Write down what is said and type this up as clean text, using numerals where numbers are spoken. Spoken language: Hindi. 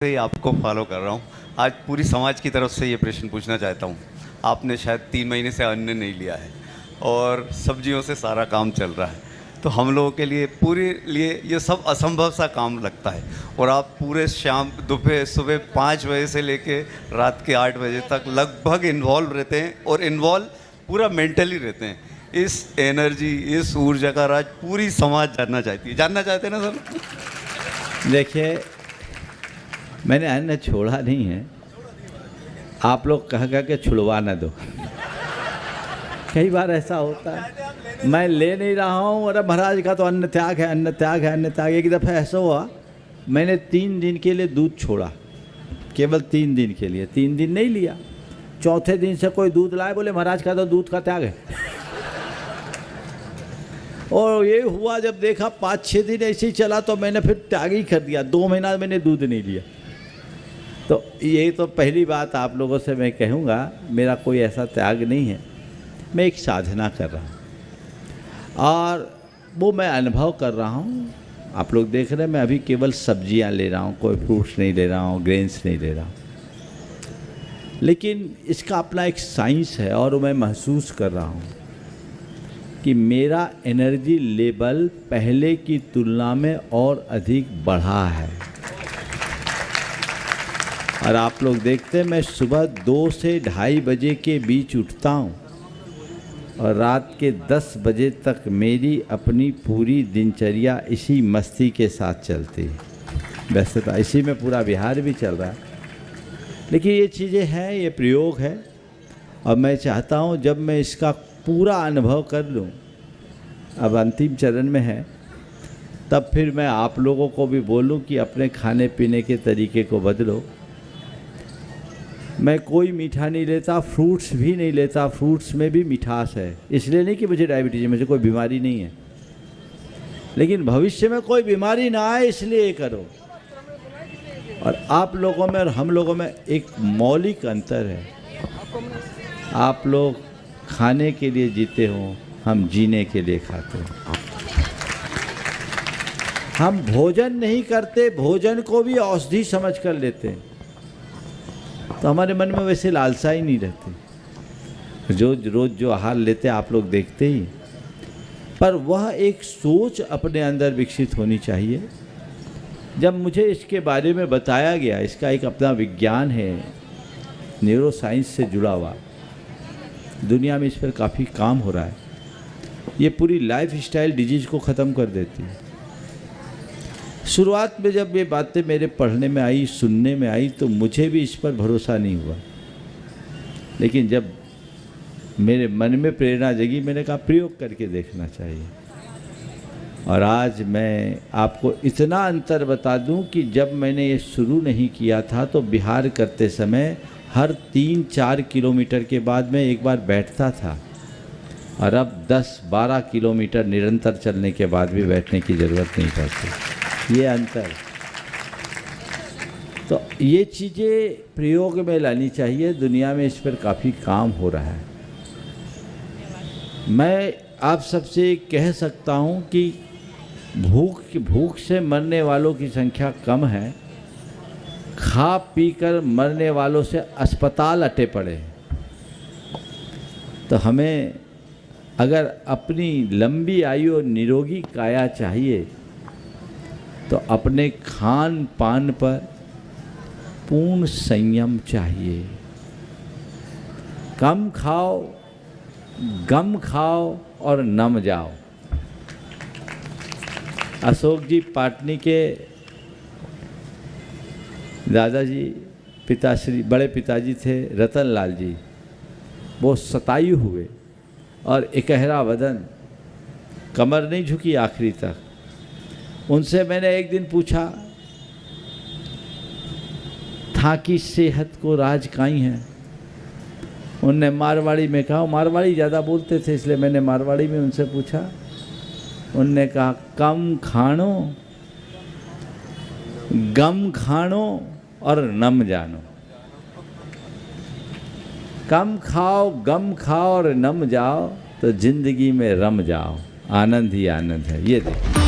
से आपको फॉलो कर रहा हूँ। आज पूरी समाज की तरफ से ये प्रश्न पूछना चाहता हूँ। आपने शायद 3 महीने से अन्न नहीं लिया है और सब्जियों से सारा काम चल रहा है, तो हम लोगों के लिए पूरे लिए ये सब असंभव सा काम लगता है। और आप पूरे शाम दोपहर सुबह 5 बजे से लेके रात के 8 बजे तक लगभग इन्वॉल्व रहते हैं और इन्वॉल्व पूरा मेंटली रहते हैं। इस एनर्जी, इस ऊर्जा का राज पूरी समाज जानना चाहते हैं ना सर? देखिए, मैंने अन्न छोड़ा नहीं है। आप लोग कह के छुड़वा न दो। कई बार ऐसा होता है, मैं ले नहीं रहा हूँ, अरे महाराज का तो अन्न त्याग है, अन्न त्याग है, अन्न त्याग। एक दफ़ा ऐसा हुआ, मैंने 3 दिन के लिए दूध छोड़ा, केवल 3 दिन के लिए। 3 दिन नहीं लिया, चौथे दिन से कोई दूध लाए, बोले महाराज का तो दूध का त्याग है। और ये हुआ, जब देखा 5-6 दिन ऐसे ही चला तो मैंने फिर त्याग ही कर दिया। 2 महीना मैंने दूध नहीं लिया। तो ये तो पहली बात आप लोगों से मैं कहूँगा, मेरा कोई ऐसा त्याग नहीं है। मैं एक साधना कर रहा हूँ और वो मैं अनुभव कर रहा हूँ। आप लोग देख रहे हैं, मैं अभी केवल सब्जियाँ ले रहा हूँ, कोई फ्रूट्स नहीं ले रहा हूँ, ग्रेन्स नहीं ले रहा हूँ। लेकिन इसका अपना एक साइंस है और मैं महसूस कर रहा हूँ कि मेरा एनर्जी लेवल पहले की तुलना में और अधिक बढ़ा है। और आप लोग देखते हैं, मैं सुबह 2 से 2:30 बजे के बीच उठता हूँ और रात के 10 बजे तक मेरी अपनी पूरी दिनचर्या इसी मस्ती के साथ चलती है। वैसे तो इसी में पूरा बिहार भी चल रहा है, लेकिन ये चीज़ें हैं, ये प्रयोग है। और मैं चाहता हूँ जब मैं इसका पूरा अनुभव कर लूँ, अब अंतिम चरण में है, तब फिर मैं आप लोगों को भी बोलूँ कि अपने खाने पीने के तरीके को बदलो। मैं कोई मीठा नहीं लेता, फ्रूट्स भी नहीं लेता। फ्रूट्स में भी मिठास है, इसलिए नहीं कि मुझे डायबिटीज है, मुझे कोई बीमारी नहीं है, लेकिन भविष्य में कोई बीमारी ना आए इसलिए ये करो। और आप लोगों में और हम लोगों में एक मौलिक अंतर है। आप लोग खाने के लिए जीते हो, हम जीने के लिए खाते हैं। हम भोजन नहीं करते, भोजन को भी औषधि समझ कर लेते हैं, तो हमारे मन में वैसे लालसा ही नहीं रहती। रोज जो आहार लेते हैं आप लोग देखते ही, पर वह एक सोच अपने अंदर विकसित होनी चाहिए। जब मुझे इसके बारे में बताया गया, इसका एक अपना विज्ञान है, न्यूरो साइंस से जुड़ा हुआ, दुनिया में इस पर काफ़ी काम हो रहा है। ये पूरी लाइफ स्टाइल डिजीज़ को ख़त्म कर देती है। शुरुआत में जब ये बातें मेरे पढ़ने में आई, सुनने में आई, तो मुझे भी इस पर भरोसा नहीं हुआ, लेकिन जब मेरे मन में प्रेरणा जगी, मैंने कहा प्रयोग करके देखना चाहिए। और आज मैं आपको इतना अंतर बता दूं कि जब मैंने ये शुरू नहीं किया था तो बिहार करते समय हर 3-4 किलोमीटर के बाद मैं एक बार बैठता था, और अब 10-12 किलोमीटर निरंतर चलने के बाद भी बैठने की ज़रूरत नहीं पड़ती। ये अंतर, तो ये चीज़ें प्रयोग में लानी चाहिए। दुनिया में इस पर काफ़ी काम हो रहा है। मैं आप सबसे कह सकता हूँ कि भूख से मरने वालों की संख्या कम है, खा पी कर मरने वालों से अस्पताल अटे पड़े हैं। तो हमें अगर अपनी लंबी आयु और निरोगी काया चाहिए, तो अपने खान पान पर पूर्ण संयम चाहिए। कम खाओ, गम खाओ और नम जाओ। अशोक जी पाटनी के दादाजी, पिताश्री, बड़े पिताजी थे रतन लाल जी, वो शतायु हुए और इकहरा बदन, कमर नहीं झुकी आखिरी तक। उनसे मैंने एक दिन पूछा था कि सेहत को राज काई है। उनने मारवाड़ी में कहा, मारवाड़ी ज़्यादा बोलते थे इसलिए मैंने मारवाड़ी में उनसे पूछा। उनने कहा कम खानो, गम खानो और नम जानो। कम खाओ, गम खाओ और नम जाओ, तो जिंदगी में रम जाओ। आनंद ही आनंद है। ये देखो।